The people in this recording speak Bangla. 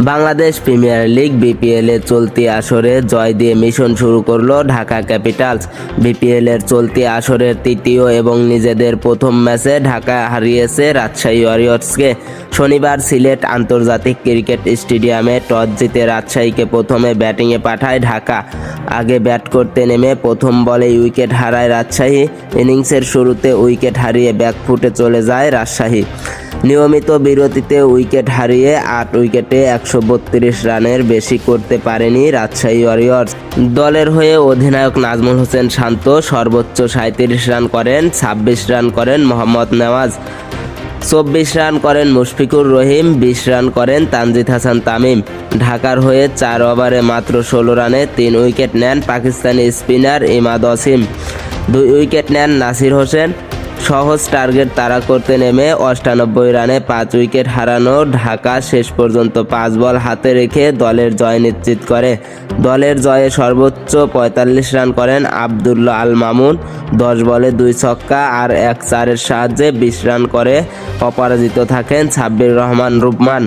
বাংলাদেশ প্রিমিয়ার লিগ বিপিএল এর চলতি আসরে জয় দিয়ে মিশন শুরু করলো ঢাকা ক্যাপিটালস। বিপিএল এর চলতি আসরের তৃতীয় এবং নিজেদের প্রথম ম্যাচে ঢাকা হারিয়েছে রাজশাহী ওয়ারিয়র্সকে। শনিবার সিলেট আন্তর্জাতিক ক্রিকেট স্টেডিয়ামে টস জিতে রাজশাহীকে প্রথমে ব্যাটিংয়ে পাঠায় ঢাকা। আগে ব্যাট করতে নেমে প্রথম বলেই উইকেট হারায় রাজশাহী। ইনিংসের শুরুতে উইকেট হারিয়ে ব্যাকফুটে চলে যায় রাজশাহী। নিয়মিত বিরতিতে উইকেট হারিয়ে 8 উইকেটে 132 রানের বেশি করতে পারেনি রাজশাহী ওয়ারিয়র্স। দলের হয়ে অধিনায়ক নাজমুল হোসেন শান্ত সর্বোচ্চ 37 রান করেন, 26 রান করেন মোহাম্মদ নেওয়াজ, 24 রান করেন মুশফিকুর রহিম, 20 রান করেন তানজিদ হাসান তামিম। ঢাকার হয়ে 4 ওভারে মাত্র 16 রানে 3 উইকেট নেন পাকিস্তানি স্পিনার ইমাদ ওয়াসিম, 2 উইকেট নেন নাসির হোসেন। সহজ টার্গেট তাড়া করতে নেমে 98 রানে 5 উইকেট হারানো ঢাকা শেষ পর্যন্ত 5 বল হাতে রেখে দলের জয় নিশ্চিত করে। দলের জয়ে সর্বোচ্চ 45 রান করেন আবদুল্লাহ আল মামুন, 10 বলে 2 ছক্কা আর 1 চারের সাহায্যে 20 রান করে অপরাজিত থাকেন সাব্বির রহমান রুপমান।